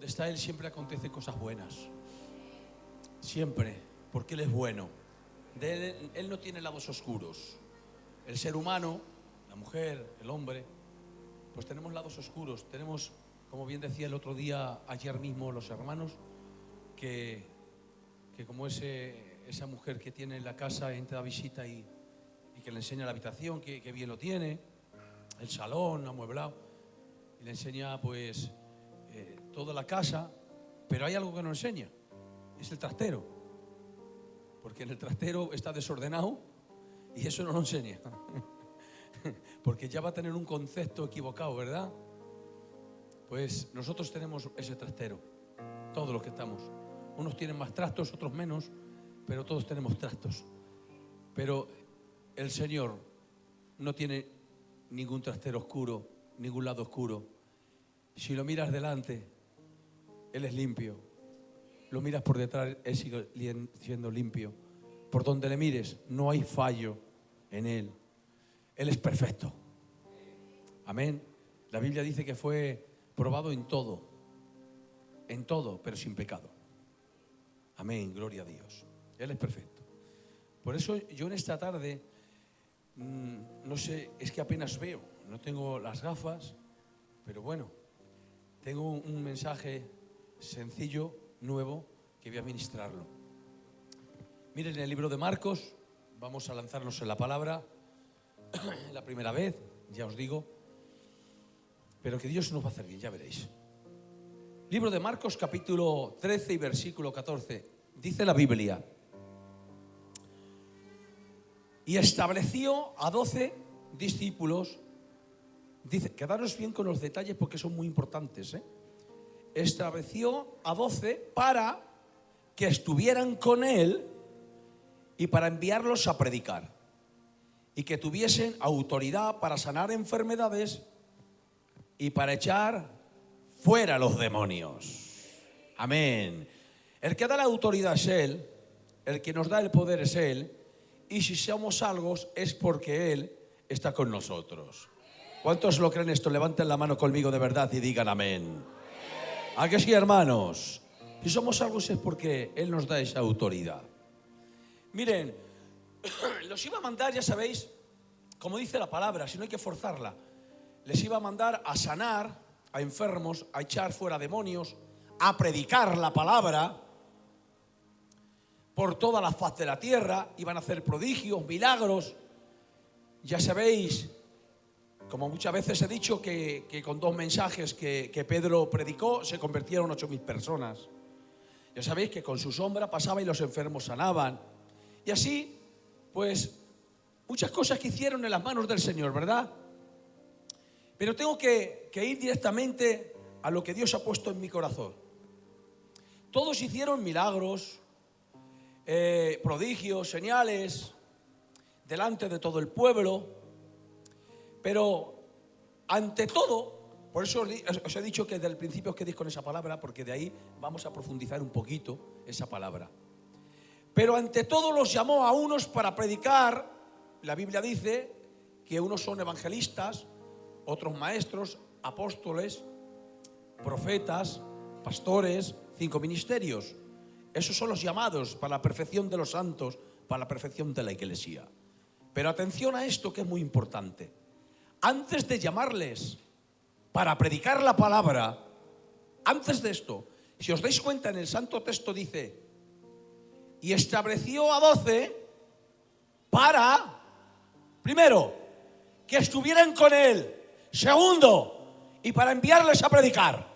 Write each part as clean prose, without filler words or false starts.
donde está Él siempre acontecen cosas buenas. Siempre, porque Él es bueno. Él no tiene lados oscuros. El ser humano, la mujer, el hombre, pues tenemos lados oscuros. Tenemos, como bien decía el otro día, ayer mismo, los hermanos, que como esa mujer que tiene en la casa, entra a visita y que le enseña la habitación, que bien lo tiene, el salón amueblado, y le enseña pues toda la casa, pero hay algo que no enseña, es el trastero, porque en el trastero está desordenado y eso no lo enseña, porque ya va a tener un concepto equivocado, ¿verdad? Pues nosotros tenemos ese trastero, todos los que estamos. Unos tienen más trastos, otros menos, pero todos tenemos trastos. Pero el Señor no tiene ningún trastero oscuro, ningún lado oscuro. Si lo miras delante, Él es limpio. Lo miras por detrás, Él sigue siendo limpio. Por donde le mires, no hay fallo en Él. Él es perfecto. Amén. La Biblia dice que fue probado en todo, pero sin pecado. Amén, gloria a Dios. Él es perfecto. Por eso yo en esta tarde, no sé, es que apenas veo, no tengo las gafas, pero bueno, tengo un mensaje sencillo, nuevo, que voy a ministrarlo. Miren, en el libro de Marcos, vamos a lanzarnos en la palabra, la primera vez, ya os digo, pero que Dios nos va a hacer bien, ya veréis. Libro de Marcos, capítulo 13 y versículo 14. Dice la Biblia: y estableció a 12 discípulos. Dice, quedaros bien con los detalles porque son muy importantes, Estableció a 12 para que estuvieran con Él y para enviarlos a predicar. Y que tuviesen autoridad para sanar enfermedades y para echar fuera los demonios. Amén. El que da la autoridad es Él, el que nos da el poder es Él, y si somos salvos es porque Él está con nosotros. ¿Cuántos lo creen esto? Levanten la mano conmigo de verdad y digan amén. ¿A que sí, hermanos? Si somos salvos es porque Él nos da esa autoridad. Miren, los iba a mandar, ya sabéis, como dice la palabra, si no hay que forzarla, les iba a mandar a sanar a enfermos, a echar fuera demonios, a predicar la palabra por toda la faz de la tierra. Iban a hacer prodigios, milagros. Ya sabéis, como muchas veces he dicho, que con 2 mensajes que Pedro predicó se convirtieron 8.000 personas. Ya sabéis que con su sombra pasaba y los enfermos sanaban. Y así, pues, muchas cosas que hicieron en las manos del Señor, ¿verdad? Pero tengo que ir directamente a lo que Dios ha puesto en mi corazón. Todos hicieron milagros, prodigios, señales, delante de todo el pueblo. Pero ante todo, por eso os he dicho que desde el principio os quedéis con esa palabra, porque de ahí vamos a profundizar un poquito esa palabra. Pero ante todo los llamó a unos para predicar. La Biblia dice que unos son evangelistas, otros maestros, apóstoles, profetas, pastores, 5 ministerios. Esos son los llamados para la perfección de los santos, para la perfección de la iglesia. Pero atención a esto que es muy importante. Antes de llamarles para predicar la palabra, antes de esto, si os dais cuenta en el Santo Texto dice: y estableció a 12 para, primero, que estuvieran con Él. Segundo, y para enviarles a predicar.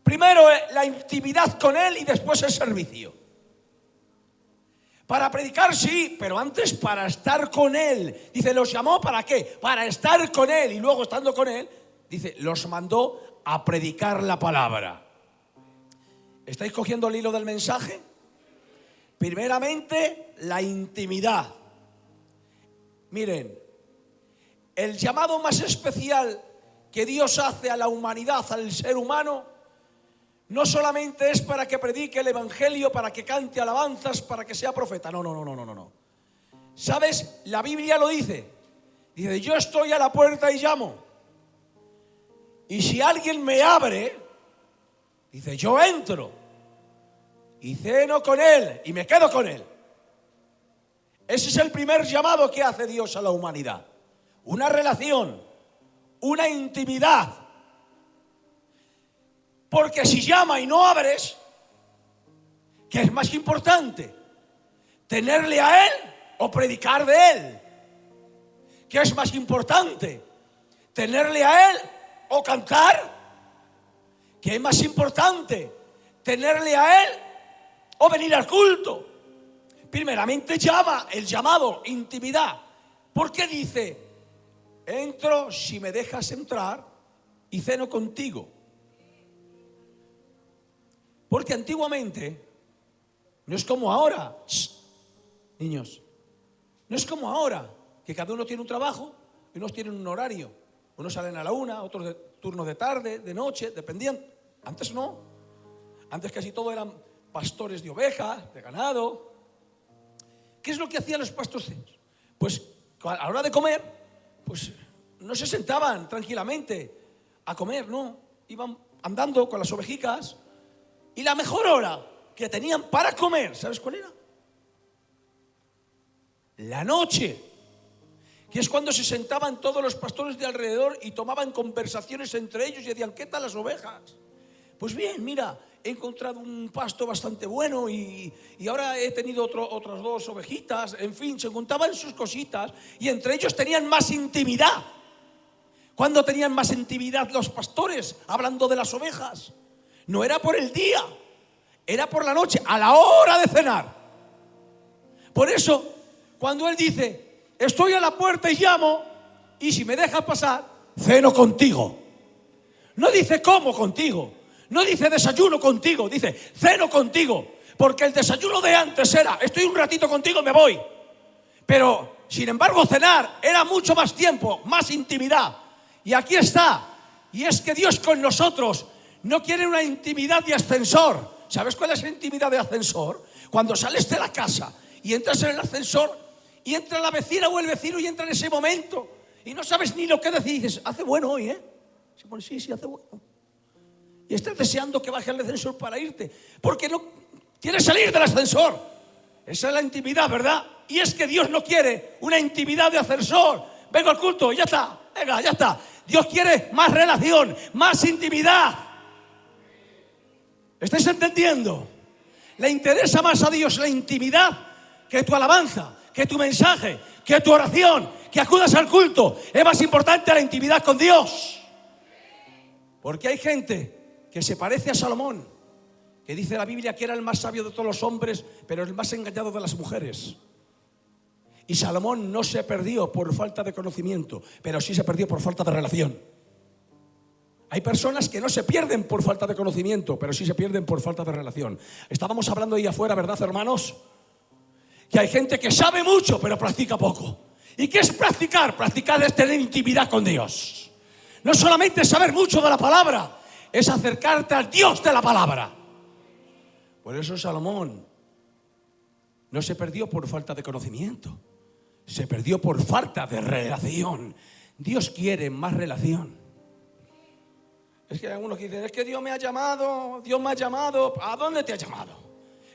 Primero la intimidad con Él y después el servicio. Para predicar sí, pero antes para estar con Él. Dice, los llamó ¿para qué? Para estar con Él. Y luego estando con Él, dice, los mandó a predicar la palabra. ¿Estáis cogiendo el hilo del mensaje? Primeramente, la intimidad. Miren, el llamado más especial que Dios hace a la humanidad, al ser humano, no solamente es para que predique el evangelio, para que cante alabanzas, para que sea profeta. No. ¿Sabes? La Biblia lo dice. Dice, yo estoy a la puerta y llamo. Y si alguien me abre, Dice, yo entro y ceno con Él y me quedo con Él. Ese es el primer llamado que hace Dios a la humanidad. Una relación, una intimidad. Porque si llama y no abres, ¿qué es más importante? ¿Tenerle a Él o predicar de Él? ¿Qué es más importante? ¿Tenerle a Él o cantar? ¿Qué es más importante? ¿Tenerle a Él o venir al culto? Primeramente llama, el llamado, intimidad. ¿Por qué dice, entro si me dejas entrar y ceno contigo? Porque antiguamente, no es como ahora, niños, no es como ahora, que cada uno tiene un trabajo y unos tienen un horario. Unos salen a la 1, otros de turno de tarde, de noche, dependían. Antes no. Antes casi todo eran pastores de ovejas, de ganado. ¿Qué es lo que hacían los pastores? Pues a la hora de comer, pues no se sentaban tranquilamente a comer, no. Iban andando con las ovejicas y la mejor hora que tenían para comer, ¿sabes cuál era? La noche, que es cuando se sentaban todos los pastores de alrededor y tomaban conversaciones entre ellos y decían, ¿qué tal las ovejas? Pues bien, mira, he encontrado un pasto bastante bueno y ahora he tenido otras 2 ovejitas. En fin, se contaban sus cositas y entre ellos tenían más intimidad. ¿Cuándo tenían más intimidad los pastores hablando de las ovejas? No era por el día, era por la noche, a la hora de cenar. Por eso, cuando Él dice, estoy a la puerta y llamo, y si me dejas pasar, ceno contigo. No dice como contigo, no dice desayuno contigo, dice ceno contigo. Porque el desayuno de antes era, estoy un ratito contigo y me voy. Pero, sin embargo, cenar era mucho más tiempo, más intimidad. Y aquí está. Y es que Dios con nosotros no quiere una intimidad de ascensor. ¿Sabes cuál es la intimidad de ascensor? Cuando sales de la casa y entras en el ascensor y entra la vecina o el vecino y entra en ese momento y no sabes ni lo que decir. Y dices, hace bueno hoy, ¿eh? Sí, hace bueno. Y estás deseando que baje el ascensor para irte, porque no quieres salir del ascensor. Esa es la intimidad, ¿verdad? Y es que Dios no quiere una intimidad de ascensor. Vengo al culto, ya está, venga, ya está. Dios quiere más relación, más intimidad. ¿Estáis entendiendo? Le interesa más a Dios la intimidad que tu alabanza, que tu mensaje, que tu oración, que acudas al culto. Es más importante la intimidad con Dios. Porque hay gente que se parece a Salomón, que dice la Biblia que era el más sabio de todos los hombres, pero el más engañado de las mujeres. Y Salomón no se perdió por falta de conocimiento, pero sí se perdió por falta de relación. Hay personas que no se pierden por falta de conocimiento, pero sí se pierden por falta de relación. Estábamos hablando ahí afuera, ¿verdad, hermanos? Que hay gente que sabe mucho, pero practica poco. ¿Y qué es practicar? Practicar es tener intimidad con Dios. No solamente saber mucho de la palabra, es acercarte al Dios de la palabra. Por eso Salomón no se perdió por falta de conocimiento, se perdió por falta de relación. Dios quiere más relación. Es que hay algunos que dicen, es que Dios me ha llamado, Dios me ha llamado. ¿A dónde te ha llamado?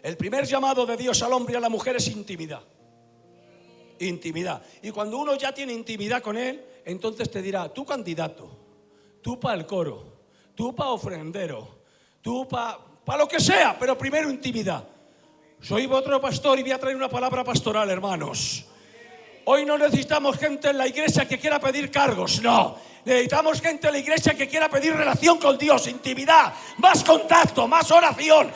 El primer llamado de Dios al hombre y a la mujer es intimidad. Intimidad. Y cuando uno ya tiene intimidad con Él, entonces te dirá, tú candidato, tú para el coro, tú para ofrendero, tú para lo que sea, pero primero intimidad. Soy otro pastor y voy a traer una palabra pastoral, hermanos. Hoy no necesitamos gente en la iglesia que quiera pedir cargos, no. Necesitamos gente en la iglesia que quiera pedir relación con Dios, intimidad, más contacto, más oración.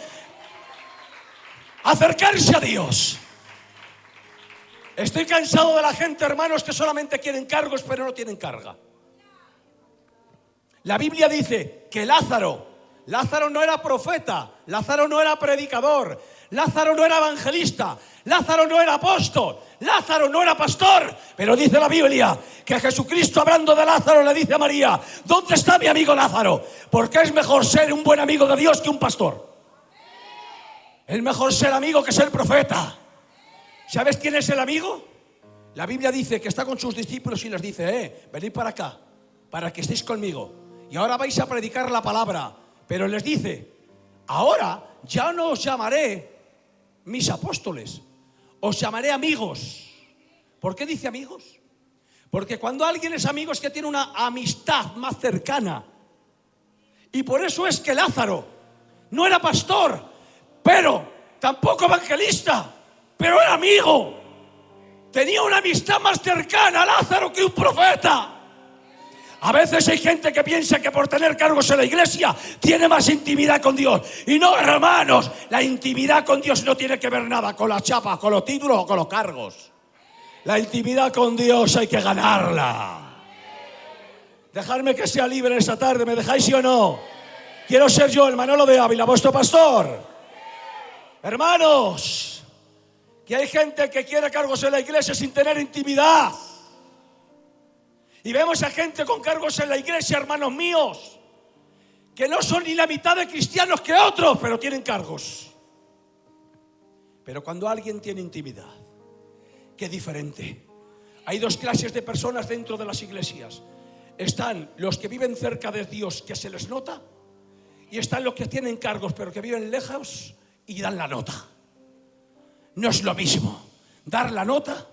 Acercarse a Dios. Estoy cansado de la gente, hermanos, que solamente quieren cargos pero no tienen carga. La Biblia dice que Lázaro no era profeta, Lázaro no era predicador, Lázaro no era evangelista, Lázaro no era apóstol, Lázaro no era pastor. Pero dice la Biblia que Jesucristo, hablando de Lázaro, le dice a María, ¿dónde está mi amigo Lázaro? Porque es mejor ser un buen amigo de Dios que un pastor. Es mejor ser amigo que ser profeta. ¿Sabes quién es el amigo? La Biblia dice que está con sus discípulos y les dice, venid para acá, para que estéis conmigo. Y ahora vais a predicar la palabra. Pero les dice, Ahora ya no os llamaré mis apóstoles, os llamaré amigos. ¿Por qué dice amigos? Porque cuando alguien es amigo es que tiene una amistad más cercana. Y por eso es que Lázaro no era pastor, pero tampoco evangelista, pero era amigo. Tenía una amistad más cercana a Lázaro que un profeta. A veces hay gente que piensa que por tener cargos en la iglesia tiene más intimidad con Dios. Y no, hermanos, la intimidad con Dios no tiene que ver nada con las chapas, con los títulos o con los cargos. La intimidad con Dios hay que ganarla. Dejadme que sea libre esta tarde, ¿me dejáis sí o no? Quiero ser yo, el Manolo de Ávila, vuestro pastor. Hermanos, que hay gente que quiere cargos en la iglesia sin tener intimidad. Y vemos a gente con cargos en la iglesia, hermanos míos, que no son ni la mitad de cristianos que otros, pero tienen cargos. Pero cuando alguien tiene intimidad, qué diferente. Hay dos clases de personas dentro de las iglesias. Están los que viven cerca de Dios, que se les nota, y están los que tienen cargos, pero que viven lejos y dan la nota. No es lo mismo dar la nota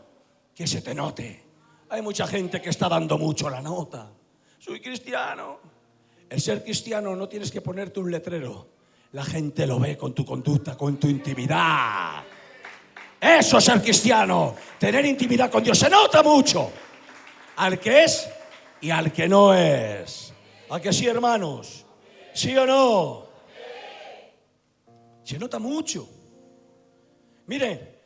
que se te note. Hay mucha gente que está dando mucho la nota. Soy cristiano. El ser cristiano no tienes que ponerte un letrero. La gente lo ve con tu conducta, con tu intimidad. Eso es ser cristiano. Tener intimidad con Dios. Se nota mucho. Al que es y al que no es. ¿A que sí, hermanos? ¿Sí o no? Se nota mucho. Miren.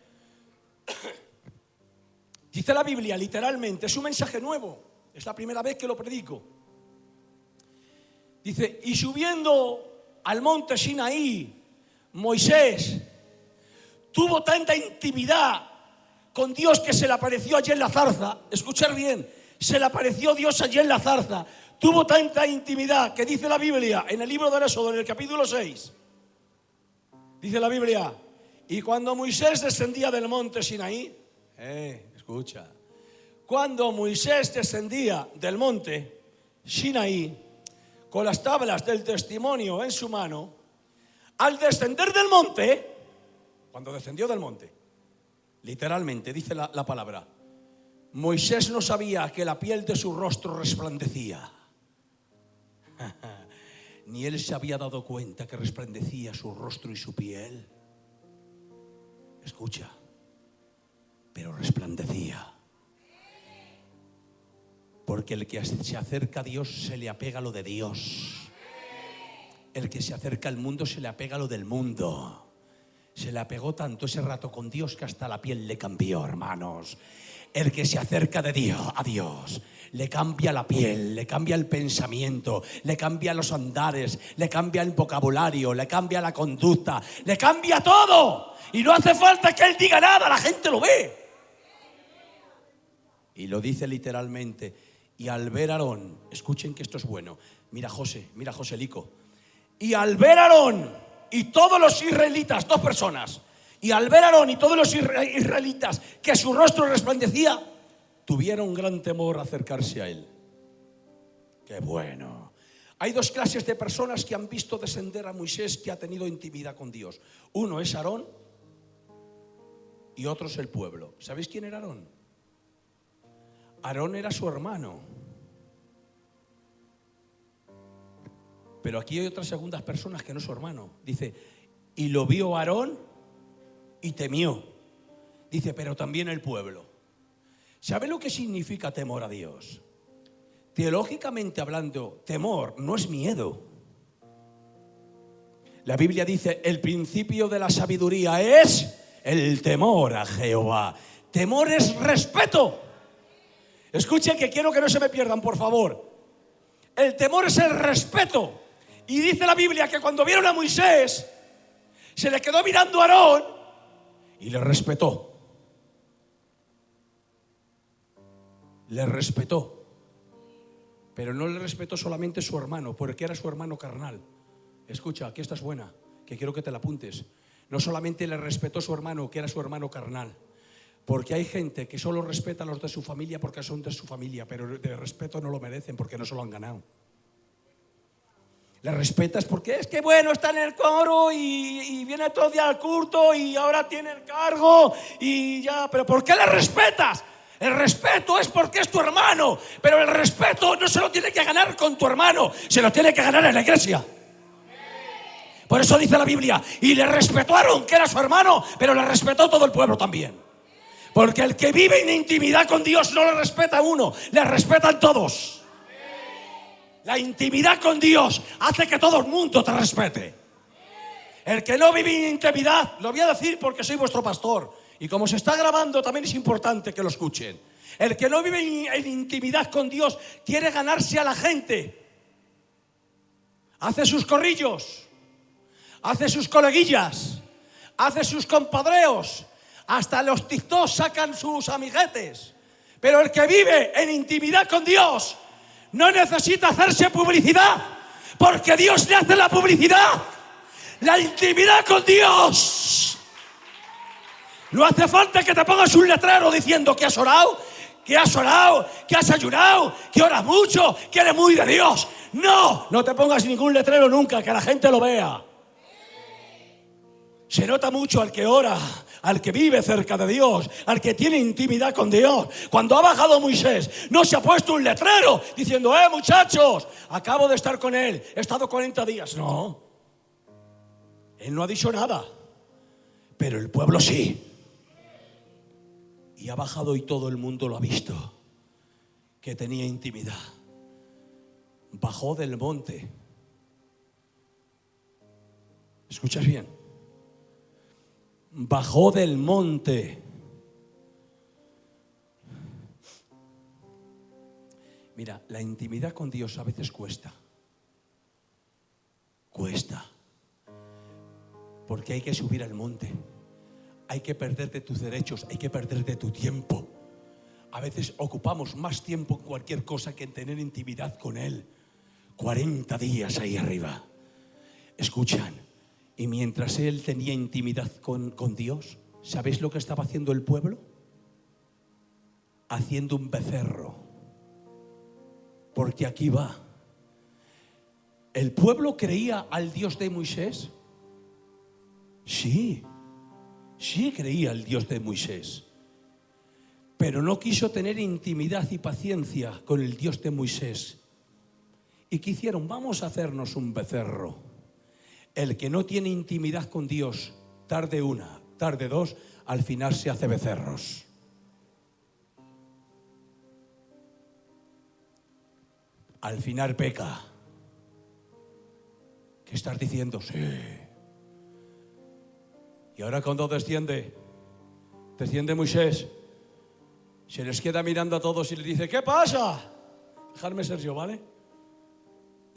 Dice la Biblia literalmente, es un mensaje nuevo, es la primera vez que lo predico. Dice, y subiendo al monte Sinaí, Moisés tuvo tanta intimidad con Dios que se le apareció allí en la zarza. Escuchar bien, se le apareció Dios allí en la zarza. Tuvo tanta intimidad que dice la Biblia en el libro de Éxodo, en el capítulo 6. Dice la Biblia, y cuando Moisés descendía del monte Sinaí, escucha, cuando Moisés descendía del monte Sinaí con las tablas del testimonio en su mano, al descender del monte, cuando descendió del monte, literalmente dice la palabra, Moisés no sabía que la piel de su rostro resplandecía. Ni él se había dado cuenta que resplandecía su rostro y su piel. Escucha, pero resplandecía. Porque el que se acerca a Dios se le apega lo de Dios. El que se acerca al mundo se le apega lo del mundo. Se le apegó tanto ese rato con Dios que hasta la piel le cambió, hermanos. El que se acerca de Dios a Dios le cambia la piel, le cambia el pensamiento, le cambia los andares, le cambia el vocabulario, le cambia la conducta, le cambia todo. Y no hace falta que él diga nada, la gente lo ve. Y lo dice literalmente. Y al ver a Aarón, escuchen que esto es bueno. Mira Joselico. Y al ver a Aarón y todos los israelitas, dos personas. Y al ver a Aarón y todos los israelitas que su rostro resplandecía, tuvieron gran temor a acercarse a él. ¡Qué bueno! Hay dos clases de personas que han visto descender a Moisés, que ha tenido intimidad con Dios. Uno es Aarón y otro es el pueblo. ¿Sabéis quién era Aarón? Aarón era su hermano. Pero aquí hay otras segundas personas que no es su hermano. Dice, y lo vio Aarón y temió. Dice, pero también el pueblo. ¿Sabe lo que significa temor a Dios? Teológicamente hablando, temor no es miedo. La Biblia dice, el principio de la sabiduría es el temor a Jehová. Temor es respeto. Escuchen que quiero que no se me pierdan, por favor. El temor es el respeto. Y dice la Biblia que cuando vieron a Moisés, se le quedó mirando a Aarón y le respetó. Le respetó. Pero no le respetó solamente su hermano, porque era su hermano carnal. Escucha, aquí esta es buena, que quiero que te la apuntes. No solamente le respetó su hermano, que era su hermano carnal. Porque hay gente que solo respeta a los de su familia porque son de su familia, pero de respeto no lo merecen porque no se lo han ganado. Le respetas porque es que bueno, está en el coro y viene todo el día al culto y ahora tiene el cargo y ya. Pero ¿por qué le respetas? El respeto es porque es tu hermano, pero el respeto no se lo tiene que ganar con tu hermano, se lo tiene que ganar en la iglesia. Por eso dice la Biblia, y le respetó a Aarón, que era su hermano, pero le respetó todo el pueblo también. Porque el que vive en intimidad con Dios no le respeta a uno, le respetan todos. La intimidad con Dios hace que todo el mundo te respete. El que no vive en intimidad, lo voy a decir porque soy vuestro pastor, y como se está grabando también es importante que lo escuchen. El que no vive en intimidad con Dios quiere ganarse a la gente. Hace sus corrillos, hace sus coleguillas, hace sus compadreos, hasta los TikToks sacan sus amiguetes. Pero el que vive en intimidad con Dios no necesita hacerse publicidad, porque Dios le hace la publicidad. La intimidad con Dios. No hace falta que te pongas un letrero diciendo que has orado, que has ayunado, que oras mucho, que eres muy de Dios. No te pongas ningún letrero nunca, que la gente lo vea. Se nota mucho al que ora, al que vive cerca de Dios, al que tiene intimidad con Dios. Cuando ha bajado Moisés, no se ha puesto un letrero diciendo, muchachos, acabo de estar con él, he estado 40 días. No, él no ha dicho nada, pero el pueblo sí. Y ha bajado y todo el mundo lo ha visto, que tenía intimidad. Bajó del monte. ¿Escuchas bien? Bajó del monte. Mira, la intimidad con Dios a veces cuesta. Cuesta. Porque hay que subir al monte. Hay que perderte tus derechos, hay que perderte tu tiempo. A veces ocupamos más tiempo en cualquier cosa que en tener intimidad con Él. 40 días ahí arriba. Escuchan. Y mientras él tenía intimidad con Dios, ¿sabéis lo que estaba haciendo el pueblo? Haciendo un becerro. Porque aquí va. ¿El pueblo creía al Dios de Moisés? Sí creía al Dios de Moisés. Pero no quiso tener intimidad y paciencia con el Dios de Moisés. ¿Y qué hicieron? Vamos a hacernos un becerro. El que no tiene intimidad con Dios, tarde una, tarde dos, al final se hace becerros. Al final peca. ¿Qué estás diciendo? Sí. Y ahora cuando desciende Moisés, se les queda mirando a todos y les dice, ¿qué pasa? Dejadme ser yo, ¿vale?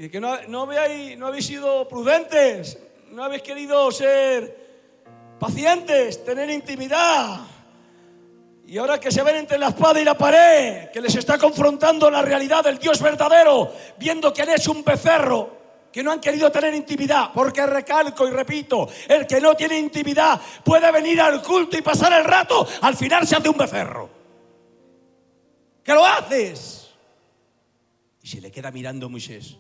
Y que no habéis sido prudentes, no habéis querido ser pacientes, tener intimidad. Y ahora que se ven entre la espada y la pared, que les está confrontando la realidad del Dios verdadero, viendo que han hecho un becerro, que no han querido tener intimidad. Porque recalco y repito, el que no tiene intimidad puede venir al culto y pasar el rato, al final se hace un becerro. ¿Qué lo haces? Y se le queda mirando Moisés.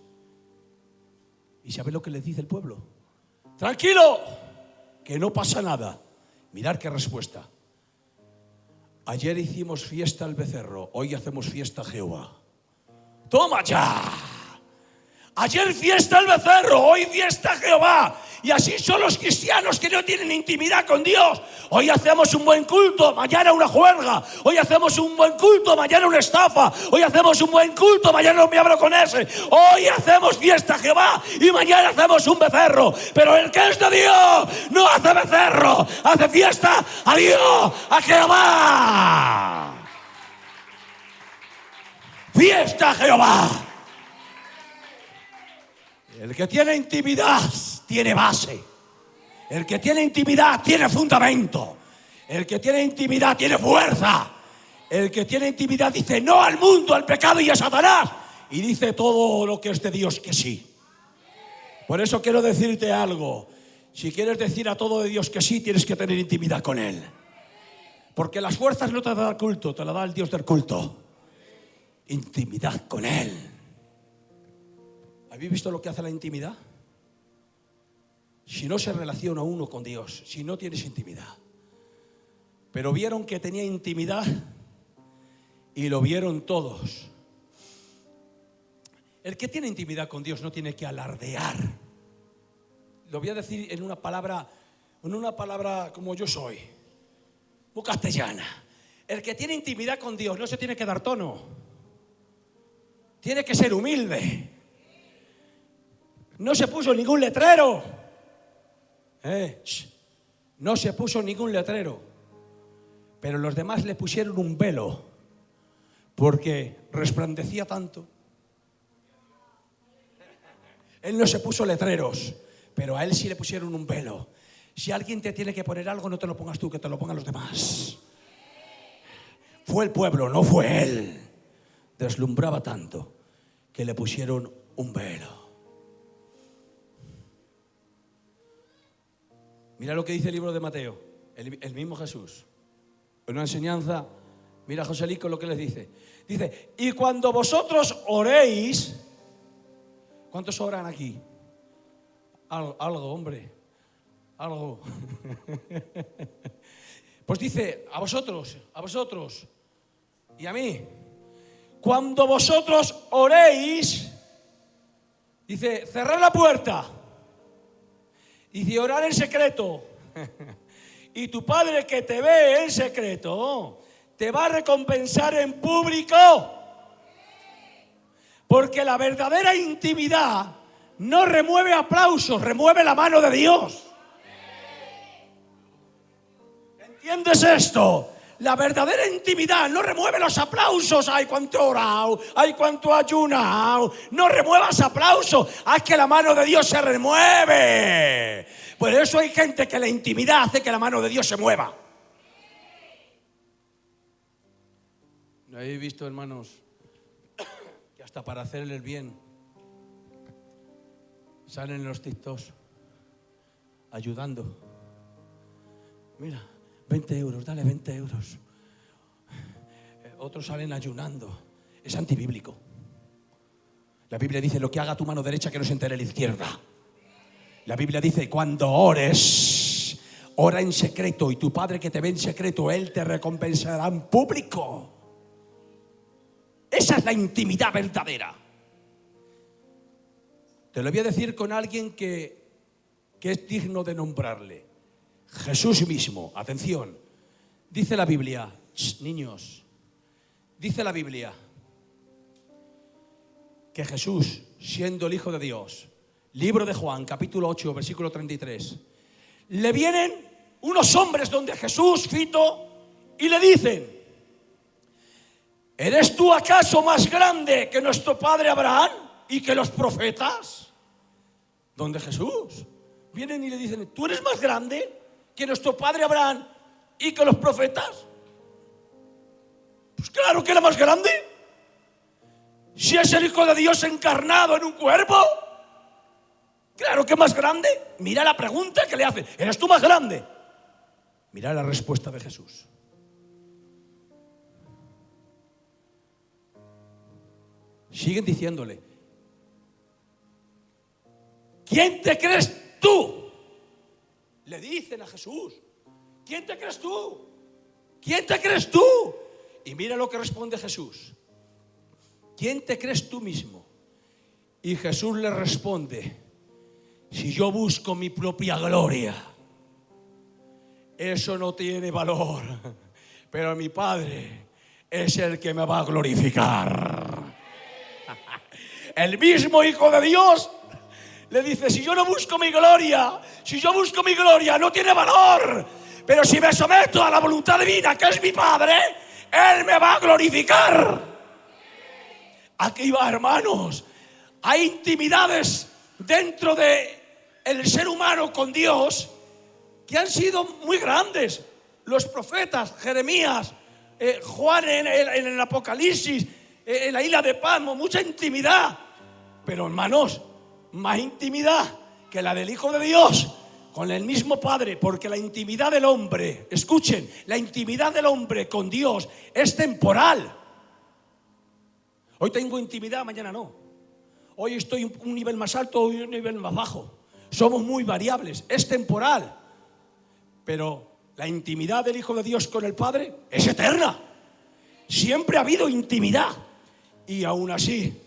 ¿Y sabe lo que le dice el pueblo? Tranquilo, que no pasa nada. Mirad qué respuesta. Ayer hicimos fiesta al becerro, hoy hacemos fiesta a Jehová. ¡Toma ya! Ayer fiesta al becerro, hoy fiesta a Jehová. Y así son los cristianos que no tienen intimidad con Dios. Hoy hacemos un buen culto, mañana una juerga. Hoy hacemos un buen culto, mañana una estafa. Hoy hacemos un buen culto, mañana no me hablo con ese. Hoy hacemos fiesta a Jehová y mañana hacemos un becerro. Pero el que es de Dios no hace becerro, hace fiesta a Dios, a Jehová. Fiesta a Jehová. El que tiene intimidad tiene base. El que tiene intimidad tiene fundamento. El que tiene intimidad tiene fuerza. El que tiene intimidad dice no al mundo, al pecado y a Satanás. Y dice todo lo que es de Dios que sí. Por eso quiero decirte algo. Si quieres decir a todo de Dios que sí, tienes que tener intimidad con Él. Porque las fuerzas no te da el culto, te la da el Dios del culto. Intimidad con Él. ¿Habéis visto lo que hace la intimidad? si no se relaciona uno con Dios, si no tienes intimidad. Pero vieron que tenía intimidad y lo vieron todos. El que tiene intimidad con Dios no tiene que alardear. Lo voy a decir en una palabra como yo soy, muy castellana. El que tiene intimidad con Dios no se tiene que dar tono. Tiene que ser humilde. No se puso ningún letrero. No se puso ningún letrero. Pero los demás le pusieron un velo porque resplandecía tanto. Él no se puso letreros, pero a él sí le pusieron un velo. Si alguien te tiene que poner algo, no te lo pongas tú, que te lo pongan los demás. Fue el pueblo, no fue él. Deslumbraba tanto que le pusieron un velo. Mira lo que dice el libro de Mateo, el mismo Jesús. En una enseñanza, mira José Lico lo que les dice. Dice, y cuando vosotros oréis, ¿cuántos oran aquí? Algo, hombre, algo. Pues dice, a vosotros y a mí, cuando vosotros oréis, dice, cerrad la puerta. Dice, orar en secreto. Y tu Padre que te ve en secreto te va a recompensar en público. Porque la verdadera intimidad no remueve aplausos, remueve la mano de Dios. ¿Entiendes esto? La verdadera intimidad no remueve los aplausos. Ay, cuánto he orado, ay, cuánto he ayunado. No remuevas aplausos, haz que la mano de Dios se remueve. Por eso hay gente que la intimidad hace que la mano de Dios se mueva. ¿No habéis visto, hermanos, que hasta para hacerle el bien salen los TikToks ayudando? Mira, 20 euros, dale 20 euros. Otros salen ayunando. Es antibíblico. La Biblia dice, lo que haga tu mano derecha que no se entere la izquierda. La Biblia dice, cuando ores, ora en secreto, y tu Padre que te ve en secreto, Él te recompensará en público. Esa es la intimidad verdadera. Te lo voy a decir con alguien que es digno de nombrarle. Jesús mismo, atención, dice la Biblia, niños, dice la Biblia que Jesús, siendo el Hijo de Dios, libro de Juan, capítulo 8, versículo 33, le vienen unos hombres donde Jesús, Fito, y le dicen, ¿eres tú acaso más grande que nuestro padre Abraham y que los profetas? Donde Jesús, vienen y le dicen, ¿tú eres más grande que nuestro padre Abraham y que los profetas? Pues claro que era más grande. Si es el Hijo de Dios encarnado en un cuerpo, claro que más grande. Mira la pregunta que le hacen, ¿eres tú más grande? Mira la respuesta de Jesús. Siguen diciéndole, ¿quién te crees tú? Le dicen a Jesús, ¿quién te crees tú? ¿Quién te crees tú? Y mira lo que responde Jesús. ¿Quién te crees tú mismo? Y Jesús le responde, si yo busco mi propia gloria, eso no tiene valor, pero mi Padre es el que me va a glorificar. El mismo Hijo de Dios le dice, si yo no busco mi gloria, si yo busco mi gloria no tiene valor, pero si me someto a la voluntad divina que es mi Padre, Él me va a glorificar. Aquí va, hermanos, hay intimidades dentro de el ser humano con Dios que han sido muy grandes. Los profetas, Jeremías, Juan en el Apocalipsis, en la isla de Patmos, mucha intimidad. Pero hermanos, más intimidad que la del Hijo de Dios con el mismo Padre, porque la intimidad del hombre, escuchen, la intimidad del hombre con Dios es temporal. Hoy tengo intimidad, mañana no. Hoy estoy un nivel más alto, hoy un nivel más bajo. Somos muy variables, es temporal. Pero la intimidad del Hijo de Dios con el Padre es eterna. Siempre ha habido intimidad. Y aún así,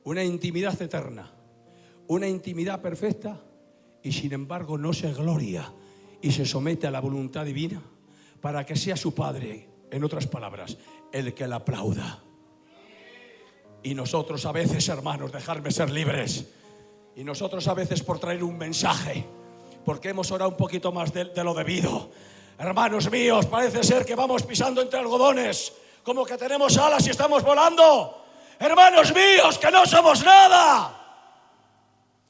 una intimidad eterna, una intimidad perfecta, y sin embargo no se gloria y se somete a la voluntad divina para que sea su Padre, en otras palabras, el que la aplauda. Y nosotros a veces, hermanos, dejarme ser libres, y nosotros a veces por traer un mensaje, porque hemos orado un poquito más de lo debido, hermanos míos, parece ser que vamos pisando entre algodones, como que tenemos alas y estamos volando. Hermanos míos, que no somos nada.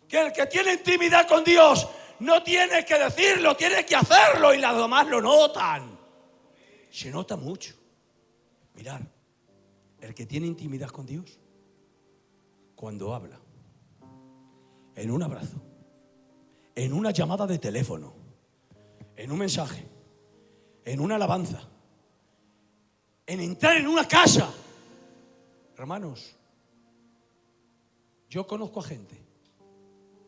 Que el que tiene intimidad con Dios no tiene que decirlo, tiene que hacerlo, y las demás lo notan. Se nota mucho. Mirad, el que tiene intimidad con Dios, cuando habla, en un abrazo, en una llamada de teléfono, en un mensaje, en una alabanza, en entrar en una casa. Hermanos, yo conozco a gente,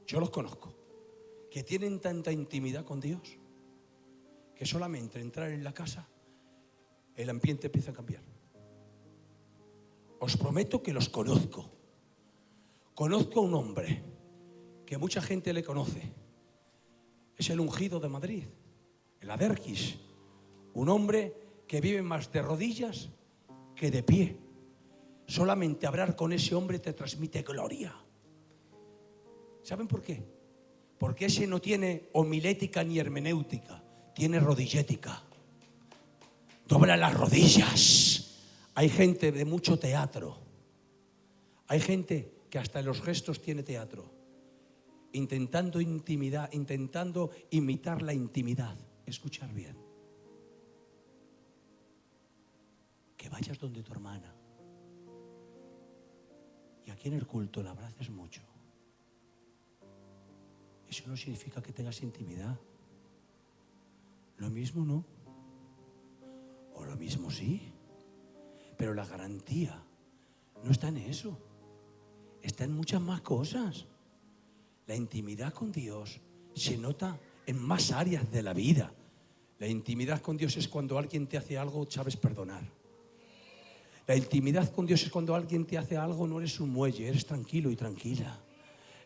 yo los conozco, que tienen tanta intimidad con Dios que solamente entrar en la casa el ambiente empieza a cambiar. Os prometo que los conozco. Conozco a un hombre que mucha gente le conoce. Es el ungido de Madrid, el Aderquis. Un hombre que vive más de rodillas que de pie. Solamente hablar con ese hombre te transmite gloria. ¿Saben por qué? Porque ese no tiene homilética ni hermenéutica, tiene rodillética. Dobla las rodillas. Hay gente de mucho teatro. Hay gente que hasta en los gestos tiene teatro. Intentando intimidad, intentando imitar la intimidad. Escuchar bien. Que vayas donde tu hermana y aquí en el culto la abraces mucho. Eso no significa que tengas intimidad. Lo mismo no. O lo mismo sí. Pero la garantía no está en eso. Está en muchas más cosas. La intimidad con Dios se nota en más áreas de la vida. La intimidad con Dios es cuando alguien te hace algo, sabes perdonar. La intimidad con Dios es cuando alguien te hace algo, no eres un muelle, eres tranquilo y tranquila.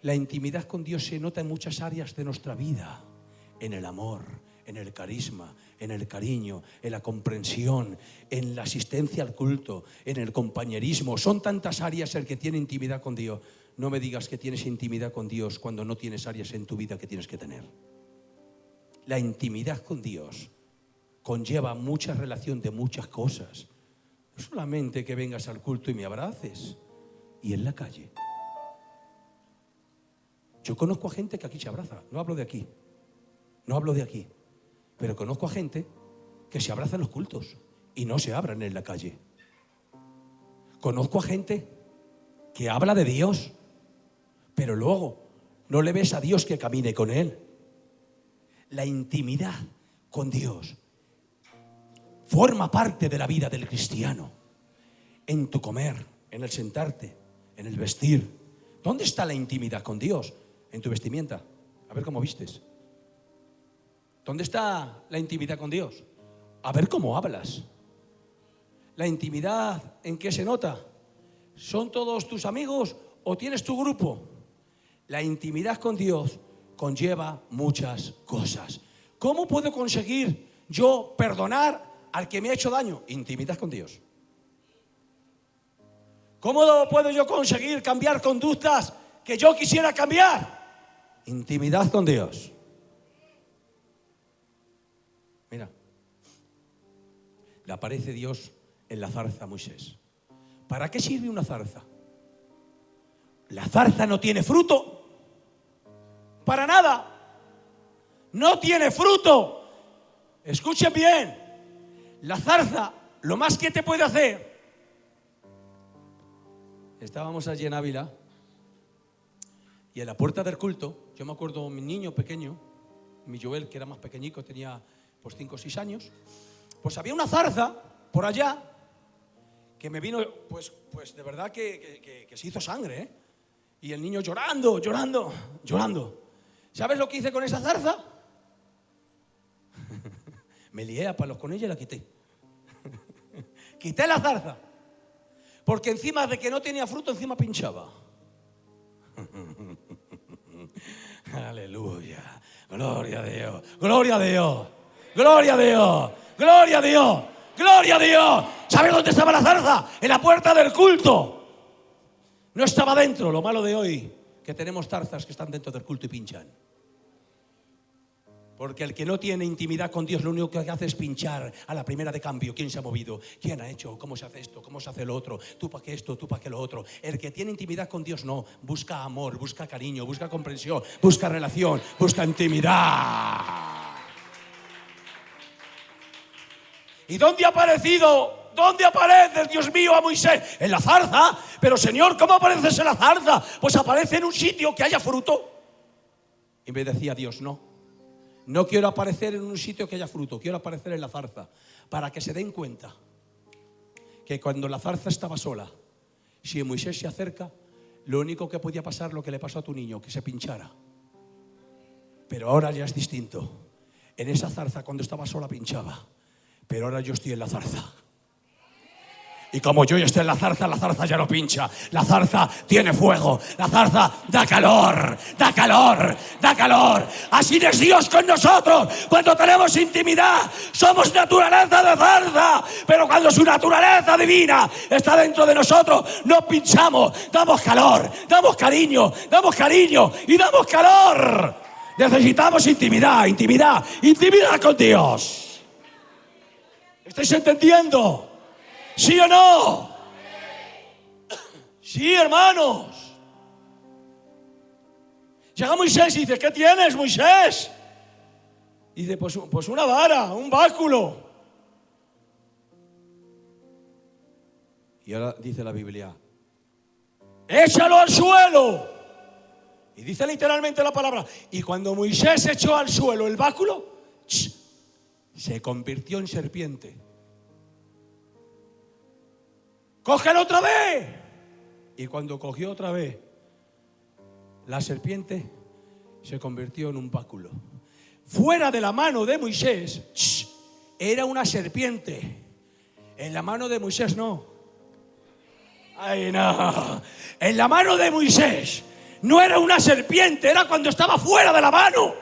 La intimidad con Dios se nota en muchas áreas de nuestra vida. En el amor, en el carisma, en el cariño, en la comprensión, en la asistencia al culto, en el compañerismo. Son tantas áreas el que tiene intimidad con Dios. No me digas que tienes intimidad con Dios cuando no tienes áreas en tu vida que tienes que tener. La intimidad con Dios conlleva mucha relación de muchas cosas. No solamente que vengas al culto y me abraces. Y en la calle. Yo conozco a gente que aquí se abraza. No hablo de aquí. No hablo de aquí. Pero conozco a gente que se abraza en los cultos y no se abran en la calle. Conozco a gente que habla de Dios, pero luego no le ves a Dios que camine con él. La intimidad con Dios forma parte de la vida del cristiano. En tu comer, en el sentarte, en el vestir. ¿Dónde está la intimidad con Dios? En tu vestimenta. A ver cómo vistes. ¿Dónde está la intimidad con Dios? A ver cómo hablas. La intimidad, ¿en qué se nota? ¿Son todos tus amigos o tienes tu grupo? La intimidad con Dios conlleva muchas cosas. ¿Cómo puedo conseguir yo perdonar al que me ha hecho daño? Intimidad con Dios. ¿Cómo puedo yo conseguir cambiar conductas que yo quisiera cambiar? Intimidad con Dios. Mira, le aparece Dios en la zarza a Moisés. ¿Para qué sirve una zarza? La zarza no tiene fruto. Para nada. No tiene fruto. Escuchen bien. La zarza, lo más que te puede hacer. Estábamos allí en Ávila y en la puerta del culto, yo me acuerdo mi niño pequeño, mi Joel, que era más pequeñico, tenía pues 5 o 6 años, pues había una zarza por allá que me vino, pues de verdad que se hizo sangre, ¿eh? Y el niño llorando. ¿Sabes lo que hice con esa zarza? Me lié a palos con ella y la quité. Quité la zarza. Porque encima de que no tenía fruto, encima pinchaba. Aleluya. Gloria a Dios. Gloria a Dios. Gloria a Dios. Gloria a Dios. Gloria a Dios. ¿Sabes dónde estaba la zarza? En la puerta del culto. No estaba dentro. Lo malo de hoy, que tenemos zarzas que están dentro del culto y pinchan. Porque el que no tiene intimidad con Dios, lo único que hace es pinchar a la primera de cambio. ¿Quién se ha movido? ¿Quién ha hecho? ¿Cómo se hace esto? ¿Cómo se hace lo otro? ¿Tú para qué esto? ¿Tú para qué lo otro? El que tiene intimidad con Dios, no. Busca amor, busca cariño, busca comprensión, busca relación, busca intimidad. ¿Y dónde ha aparecido? ¿Dónde apareces, Dios mío, a Moisés? En la zarza. Pero Señor, ¿cómo apareces en la zarza? Pues aparece en un sitio que haya fruto. Y me decía Dios, no quiero aparecer en un sitio que haya fruto, quiero aparecer en la zarza, para que se den cuenta que cuando la zarza estaba sola, si Moisés se acerca, lo único que podía pasar, lo que le pasó a tu niño, que se pinchara. Pero ahora ya es distinto. En esa zarza cuando estaba sola pinchaba, pero ahora yo estoy en la zarza. Y como yo estoy en la zarza ya no pincha. La zarza tiene fuego. La zarza da calor, da calor, da calor. Así es Dios con nosotros. Cuando tenemos intimidad, somos naturaleza de zarza. Pero cuando su naturaleza divina está dentro de nosotros, no pinchamos. Damos calor, damos cariño y damos calor. Necesitamos intimidad, intimidad, intimidad con Dios. ¿Estáis entendiendo? ¿Sí o no? Sí, hermanos. Llega Moisés y dice, ¿qué tienes, Moisés? Y dice, pues una vara, un báculo. Y ahora dice la Biblia, échalo al suelo. Y dice literalmente la palabra, y cuando Moisés echó al suelo el báculo, se convirtió en serpiente. ¡Cógelo otra vez! Y cuando cogió otra vez, la serpiente se convirtió en un báculo. Fuera de la mano de Moisés, era una serpiente. En la mano de Moisés no. ¡Ay, no! En la mano de Moisés no era una serpiente, era cuando estaba fuera de la mano.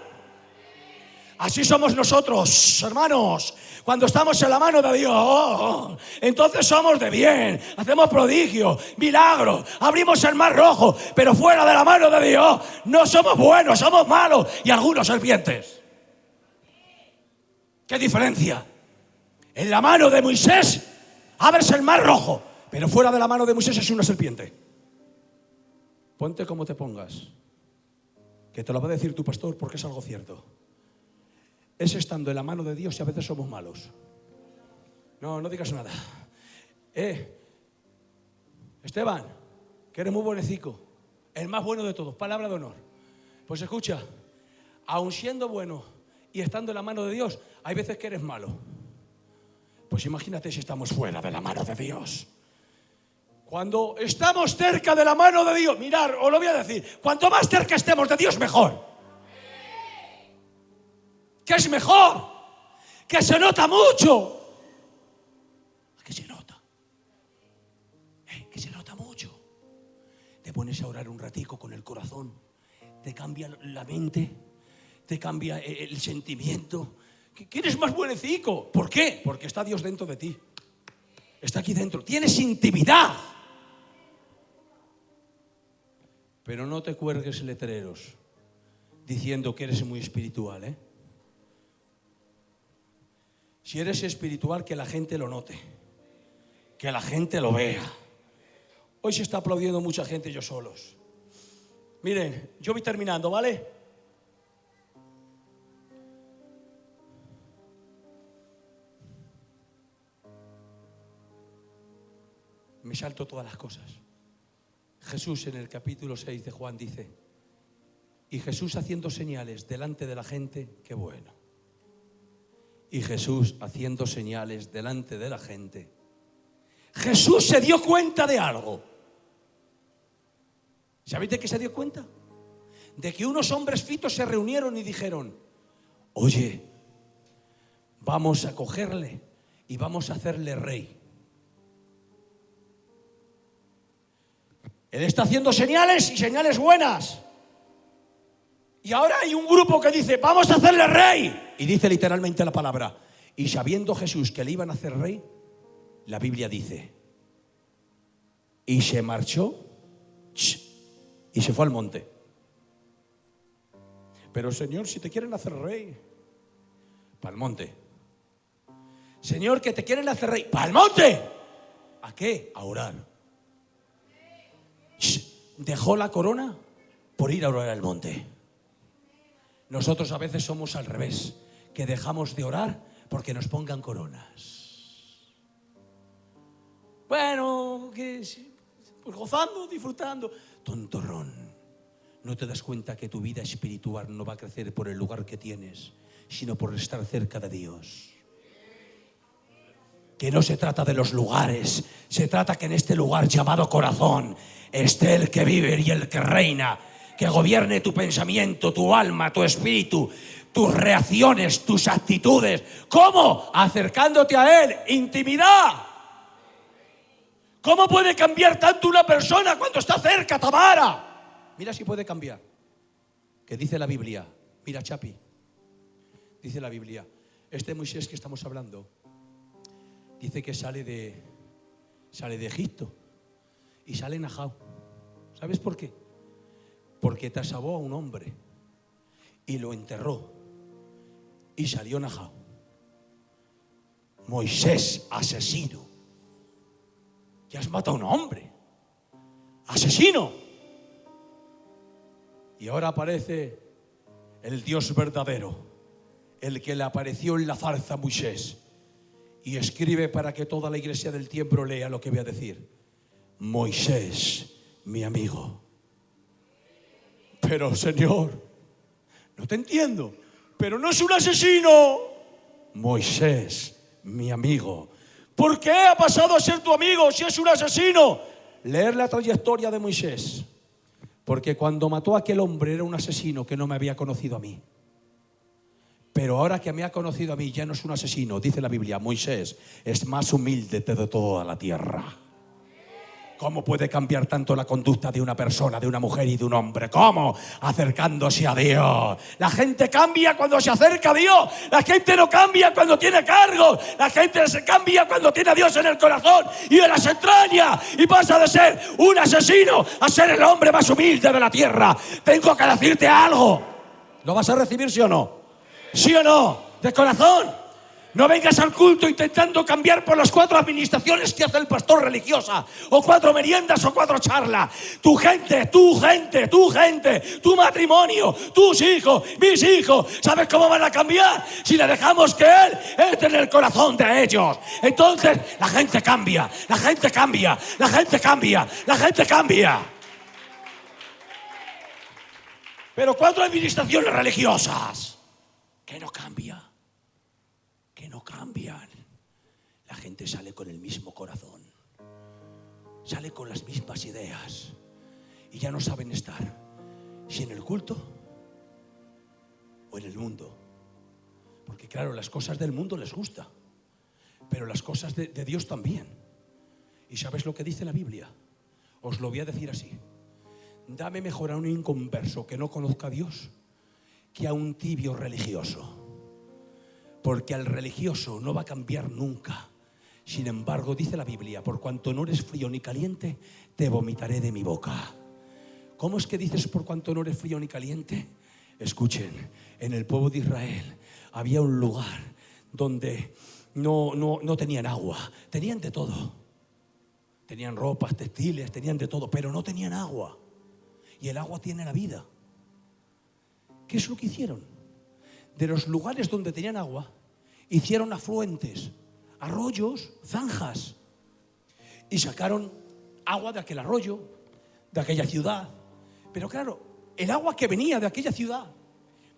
Así somos nosotros, hermanos. Cuando estamos en la mano de Dios, entonces somos de bien, hacemos prodigios, milagros, abrimos el mar rojo, pero fuera de la mano de Dios no somos buenos, somos malos y algunos serpientes. ¿Qué diferencia? En la mano de Moisés abres el mar rojo, pero fuera de la mano de Moisés es una serpiente. Ponte como te pongas, que te lo va a decir tu pastor porque es algo cierto. Es estando en la mano de Dios y a veces somos malos. No digas nada. Esteban, que eres muy buenecico, el más bueno de todos, palabra de honor. Pues escucha, aun siendo bueno y estando en la mano de Dios, hay veces que eres malo. Pues imagínate si estamos fuera de la mano de Dios. Cuando estamos cerca de la mano de Dios, mirad, os lo voy a decir, cuanto más cerca estemos de Dios, mejor. ¿Qué es mejor? Que se nota mucho. ¿Qué se nota? Que se nota mucho. Te pones a orar un ratico con el corazón, te cambia la mente, te cambia el sentimiento. ¿Que eres más buenecico? ¿Por qué? Porque está Dios dentro de ti. Está aquí dentro. Tienes intimidad. Pero no te cuelgues letreros diciendo que eres muy espiritual, Si eres espiritual, que la gente lo note, que la gente lo vea. Hoy se está aplaudiendo mucha gente, yo solos. Miren, yo voy terminando, ¿vale? Me salto todas las cosas. Jesús en el capítulo 6 de Juan dice, y Jesús haciendo señales delante de la gente, qué bueno. Y Jesús haciendo señales delante de la gente. Jesús se dio cuenta de algo. ¿Sabéis de qué se dio cuenta? de que unos hombres fitos se reunieron y dijeron: oye, vamos a cogerle y vamos a hacerle rey. Él está haciendo señales y señales buenas. Y ahora hay un grupo que dice: vamos a hacerle rey. Y dice literalmente la palabra: y sabiendo Jesús que le iban a hacer rey, la Biblia dice: y se marchó y se fue al monte. Pero Señor, si te quieren hacer rey, para el monte. Señor, que te quieren hacer rey, para el monte. ¿A qué? A orar. Dejó la corona por ir a orar al monte. Nosotros a veces somos al revés, que dejamos de orar porque nos pongan coronas. Bueno, que pues gozando, disfrutando. Tontorrón, no te das cuenta que tu vida espiritual no va a crecer por el lugar que tienes, sino por estar cerca de Dios. Que no se trata de los lugares, se trata que en este lugar llamado corazón esté el que vive y el que reina, que gobierne tu pensamiento, tu alma, tu espíritu, tus reacciones, tus actitudes. ¿Cómo? Acercándote a Él, intimidad. ¿Cómo puede cambiar tanto una persona cuando está cerca, Tamara? Mira si puede cambiar. ¿Qué dice la Biblia? Mira, Chapi, dice la Biblia, este Moisés que estamos hablando, dice que sale de Egipto y sale Nahau. ¿Sabes por qué? Porque tasabó a un hombre y lo enterró y salió Nahau. Moisés, asesino. Que has matado a un hombre. Asesino. Y ahora aparece el Dios verdadero, el que le apareció en la zarza a Moisés. Y escribe para que toda la iglesia del tiempo lea lo que voy a decir. Moisés, mi amigo. Pero Señor, no te entiendo. Pero no es un asesino. Moisés, mi amigo. ¿Por qué ha pasado a ser tu amigo si es un asesino? Leer la trayectoria de Moisés. Porque cuando mató a aquel hombre era un asesino que no me había conocido a mí. Pero ahora que me ha conocido a mí ya no es un asesino. Dice la Biblia, Moisés es más humilde de toda la tierra. ¿Cómo puede cambiar tanto la conducta de una persona, de una mujer y de un hombre? ¿Cómo? Acercándose a Dios. La gente cambia cuando se acerca a Dios. La gente no cambia cuando tiene cargos. La gente se cambia cuando tiene a Dios en el corazón y en las entrañas. Y pasa de ser un asesino a ser el hombre más humilde de la tierra. Tengo que decirte algo. ¿Lo vas a recibir, sí o no? ¿Sí o no? De corazón. No vengas al culto intentando cambiar por las 4 administraciones que hace el pastor religiosa, o 4 meriendas o 4 charlas. Tu gente, tu matrimonio, tus hijos, mis hijos, ¿sabes cómo van a cambiar? Si le dejamos que Él entre en el corazón de ellos. Entonces la gente cambia, la gente cambia, la gente cambia, la gente cambia. Pero 4 administraciones religiosas que no cambian. Que no cambian. La gente sale con el mismo corazón, sale con las mismas ideas y ya no saben estar si en el culto o en el mundo. Porque claro, las cosas del mundo les gusta, pero las cosas de Dios también. ¿Y sabes lo que dice la Biblia? Os lo voy a decir así: dame mejor a un inconverso que no conozca a Dios que a un tibio religioso. Porque al religioso no va a cambiar nunca. Sin embargo, dice la Biblia, por cuanto no eres frío ni caliente, te vomitaré de mi boca. ¿Cómo es que dices por cuanto no eres frío ni caliente? Escuchen, en el pueblo de Israel había un lugar donde no tenían agua. Tenían de todo. Tenían ropas, textiles, tenían de todo, pero no tenían agua. Y el agua tiene la vida. ¿Qué es lo que hicieron? De los lugares donde tenían agua, hicieron afluentes, arroyos, zanjas, y sacaron agua de aquel arroyo, de aquella ciudad. Pero claro, el agua que venía de aquella ciudad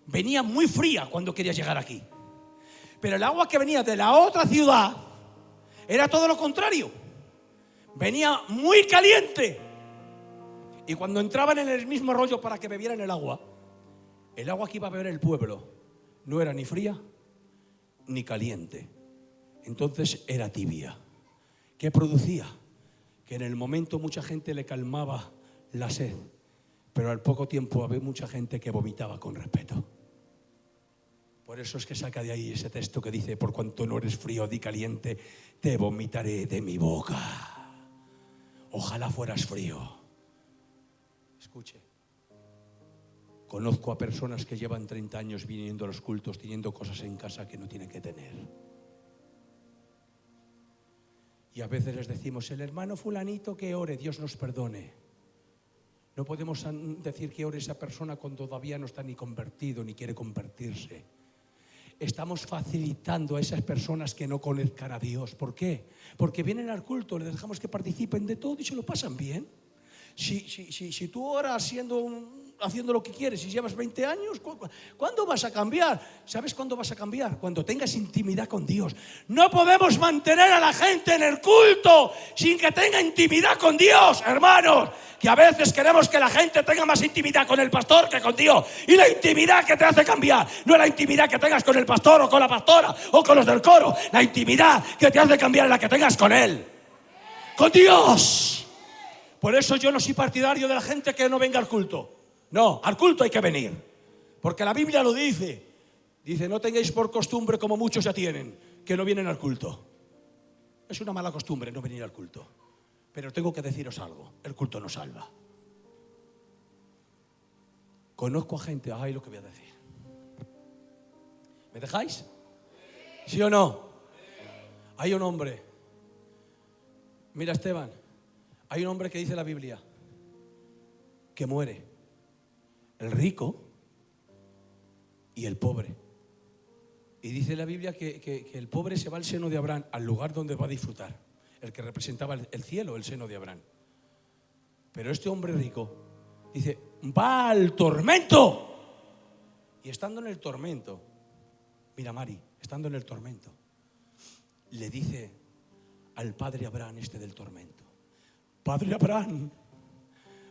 venía muy fría cuando quería llegar aquí. Pero el agua que venía de la otra ciudad era todo lo contrario. Venía muy caliente. Y cuando entraban en el mismo arroyo para que bebieran el agua, El agua que iba a beber el pueblo no era ni fría ni caliente. Entonces era tibia. ¿Qué producía? Que en el momento mucha gente le calmaba la sed, pero al poco tiempo había mucha gente que vomitaba con respeto. Por eso es que saca de ahí ese texto que dice: por cuanto no eres frío ni caliente, te vomitaré de mi boca. Ojalá fueras frío. Escuche, conozco a personas que llevan 30 años viniendo a los cultos, teniendo cosas en casa que no tienen que tener. Y a veces les decimos: el hermano fulanito que ore, Dios nos perdone. No podemos decir que ore esa persona cuando todavía no está ni convertido ni quiere convertirse. Estamos facilitando a esas personas que no conozcan a Dios. ¿Por qué? Porque vienen al culto, les dejamos que participen de todo y se lo pasan bien. Si tú oras haciendo lo que quieres y llevas 20 años, ¿cuándo vas a cambiar? ¿Sabes cuándo vas a cambiar? Cuando tengas intimidad con Dios. No podemos mantener a la gente en el culto sin que tenga intimidad con Dios, hermanos. Que a veces queremos que la gente tenga más intimidad con el pastor que con Dios. Y la intimidad que te hace cambiar no es la intimidad que tengas con el pastor o con la pastora o con los del coro. La intimidad que te hace cambiar es la que tengas con Él, con Dios. Por eso yo no soy partidario de la gente que no venga al culto. No, al culto hay que venir, porque la Biblia lo dice. Dice: no tengáis por costumbre, como muchos ya tienen, que no vienen al culto. Es una mala costumbre no venir al culto. Pero tengo que deciros algo: el culto no salva. Conozco a gente, ay, lo que voy a decir. ¿Me dejáis? ¿Sí o no? Hay un hombre. Mira, Esteban, hay un hombre que dice la Biblia que muere el rico y el pobre. Y dice la Biblia que el pobre se va al seno de Abraham, al lugar donde va a disfrutar, el que representaba el cielo, el seno de Abraham. Pero este hombre rico dice: va al tormento. Y estando en el tormento, mira, Mari, estando en el tormento, le dice al padre Abraham del tormento: Padre Abraham,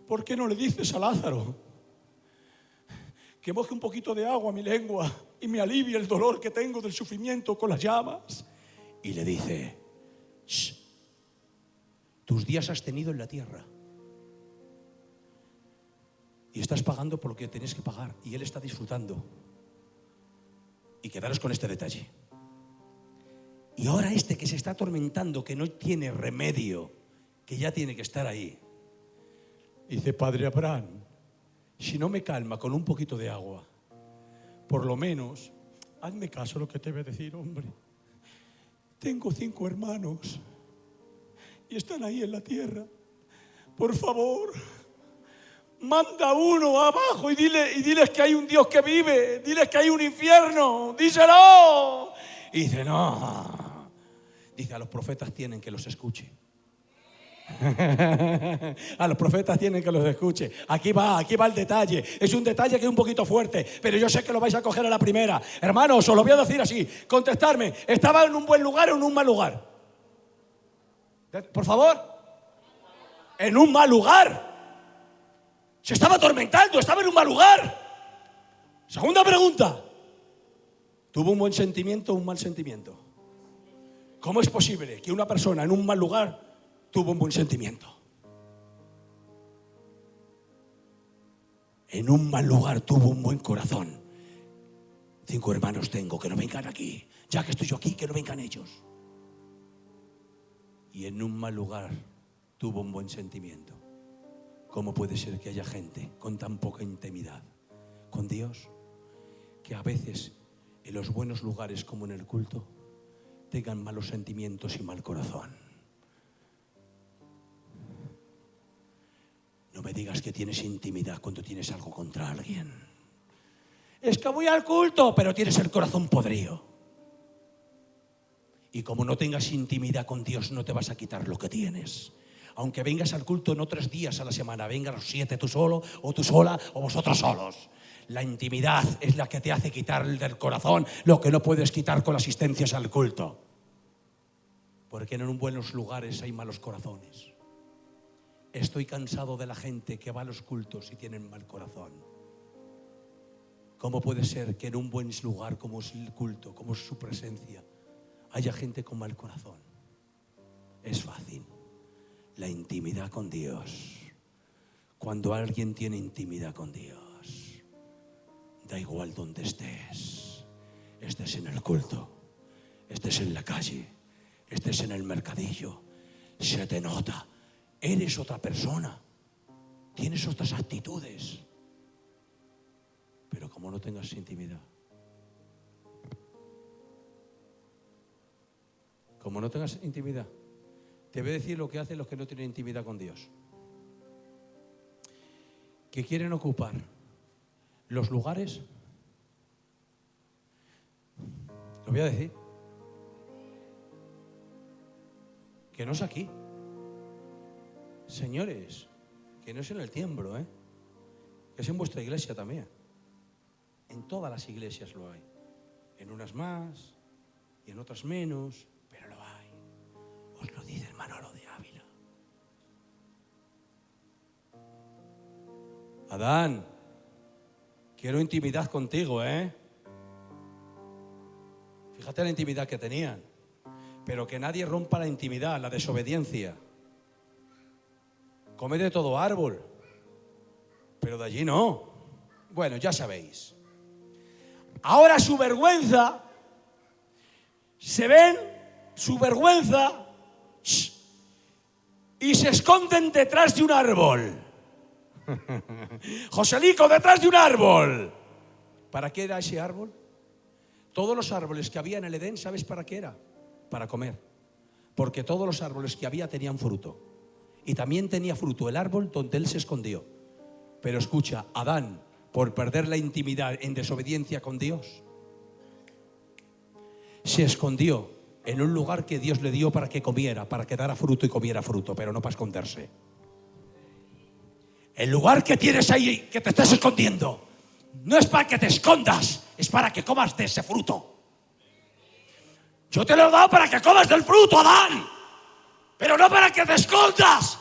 ¿por qué no le dices a Lázaro que moje un poquito de agua a mi lengua y me alivie el dolor que tengo del sufrimiento con las llamas? Y le dice: shh, tus días has tenido en la tierra y estás pagando por lo que tienes que pagar, y él está disfrutando. Y quedaros con este detalle. Y ahora que se está atormentando, que no tiene remedio, que ya tiene que estar ahí, dice: Padre Abraham, si no me calma con un poquito de agua, por lo menos hazme caso lo que te voy a decir, hombre. Tengo 5 hermanos y están ahí en la tierra. Por favor, manda uno abajo y diles que hay un Dios que vive. Diles que hay un infierno. Díselo. Y dice: no. Dice: a los profetas tienen que los escuche. A los profetas tienen que los escuche. Aquí va el detalle. Es un detalle que es un poquito fuerte, pero yo sé que lo vais a coger a la primera. Hermanos, os lo voy a decir así. Contestarme: ¿estaba en un buen lugar o en un mal lugar? Por favor. En un mal lugar. Se estaba atormentando, estaba en un mal lugar. Segunda pregunta: ¿tuvo un buen sentimiento o un mal sentimiento? ¿Cómo es posible que una persona en un mal lugar tuvo un buen sentimiento? En un mal lugar tuvo un buen corazón. 5 hermanos tengo, que no vengan aquí. Ya que estoy yo aquí, que no vengan ellos. Y en un mal lugar tuvo un buen sentimiento. ¿Cómo puede ser que haya gente con tan poca intimidad con Dios, que a veces en los buenos lugares como en el culto tengan malos sentimientos y mal corazón? No me digas que tienes intimidad cuando tienes algo contra alguien. Es que voy al culto, pero tienes el corazón podrido. Y como no tengas intimidad con Dios, no te vas a quitar lo que tienes. Aunque vengas al culto no 3 días a la semana, vengas los 7 tú solo, o tú sola, o vosotros solos. La intimidad es la que te hace quitar del corazón lo que no puedes quitar con asistencias al culto. Porque en buenos lugares hay malos corazones. Estoy cansado de la gente que va a los cultos y tienen mal corazón. ¿Cómo puede ser que en un buen lugar como es el culto, como es su presencia, haya gente con mal corazón? Es fácil. La intimidad con Dios. Cuando alguien tiene intimidad con Dios, da igual donde estés. Estés en el culto, estés en la calle, estés en el mercadillo, se te nota. Eres otra persona. Tienes otras actitudes. Pero como no tengas intimidad, como no tengas intimidad, te voy a decir lo que hacen los que no tienen intimidad con Dios. Que quieren ocupar los lugares. Lo voy a decir. Que no es aquí. Señores, que no es en el Tiembro, que es en vuestra iglesia también. En todas las iglesias lo hay. En unas más y en otras menos, pero lo hay. Os lo dice el Manolo de Ávila. Adán, quiero intimidad contigo, Fíjate la intimidad que tenían. Pero que nadie rompa la intimidad, la desobediencia. Come de todo árbol, pero de allí no. Bueno, ya sabéis. Ahora su vergüenza, se ven su vergüenza y se esconden detrás de un árbol. Joselico, detrás de un árbol. ¿Para qué era ese árbol? Todos los árboles que había en el Edén, ¿sabes para qué era? Para comer. Porque todos los árboles que había tenían fruto. Y también tenía fruto el árbol donde él se escondió. Pero escucha, Adán, por perder la intimidad en desobediencia con Dios, se escondió en un lugar que Dios le dio para que comiera, para que dara fruto y comiera fruto, pero no para esconderse. El lugar que tienes ahí, que te estás escondiendo, no es para que te escondas, es para que comas de ese fruto. Yo te lo he dado para que comas del fruto, Adán, pero no para que te escondas.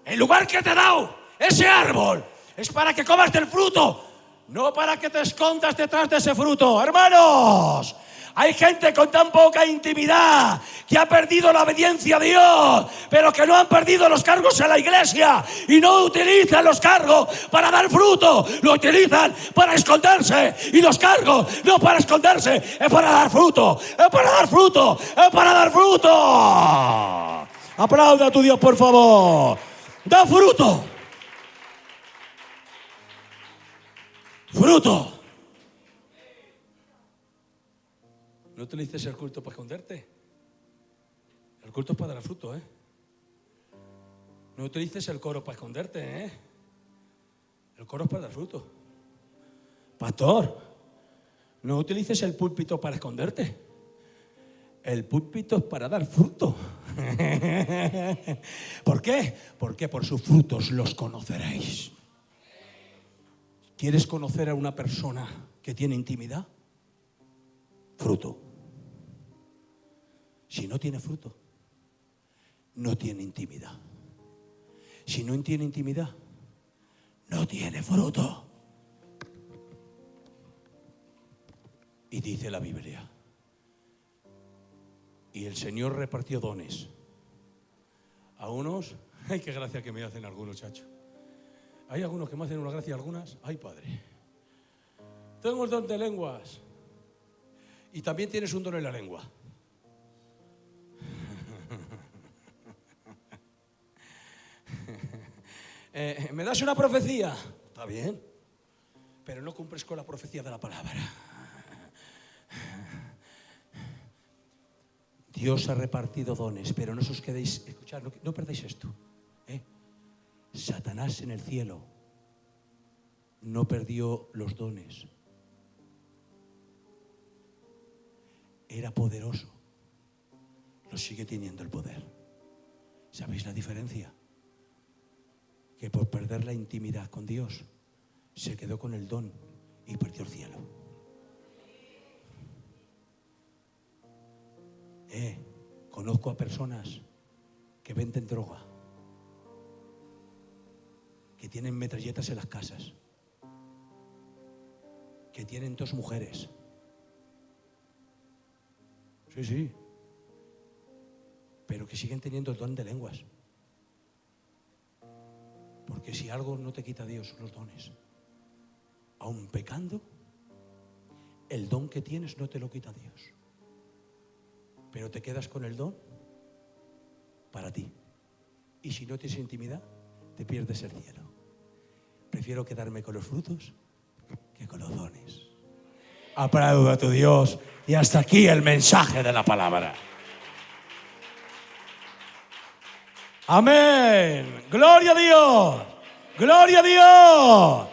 El lugar que te he dado, ese árbol, es para que comas del fruto, no para que te escondas detrás de ese fruto. Hermanos, hay gente con tan poca intimidad que ha perdido la obediencia a Dios, pero que no han perdido los cargos en la iglesia y no utilizan los cargos para dar fruto, lo utilizan para esconderse. Y los cargos no para esconderse, es para dar fruto, es para dar fruto, es para dar fruto. Aplauda a tu Dios, por favor. Da fruto. Fruto. No utilices el culto para esconderte. El culto es para dar fruto, No utilices el coro para esconderte, El coro es para dar fruto. Pastor, no utilices el púlpito para esconderte. El púlpito es para dar fruto. ¿Por qué? Porque por sus frutos los conoceréis. ¿Quieres conocer a una persona que tiene intimidad? Fruto. Si no tiene fruto, no tiene intimidad. Si no tiene intimidad, no tiene fruto. Y dice la Biblia, y el Señor repartió dones a unos. Ay, qué gracia que me hacen algunos, chacho. Hay algunos que me hacen una gracia, algunas. Ay, Padre, tengo el don de lenguas. Y también tienes un don en la lengua. ¿Me das una profecía? Está bien, pero no cumples con la profecía de la palabra. Dios ha repartido dones, pero no os quedéis, escuchad, no perdáis esto. Satanás en el cielo no perdió los dones. Era poderoso. Lo sigue teniendo el poder. ¿Sabéis la diferencia? Que por perder la intimidad con Dios, se quedó con el don y perdió el cielo. Conozco a personas que venden droga, que tienen metralletas en las casas, que tienen 2 mujeres. Sí, sí. Pero que siguen teniendo el don de lenguas. Porque si algo no te quita Dios son los dones. Aun pecando, el don que tienes no te lo quita Dios. Pero te quedas con el don para ti. Y si no tienes intimidad, te pierdes el cielo. Prefiero quedarme con los frutos que con los dones. Aplauda a tu Dios. Y hasta aquí el mensaje de la palabra. Amén. Gloria a Dios. Gloria a Dios.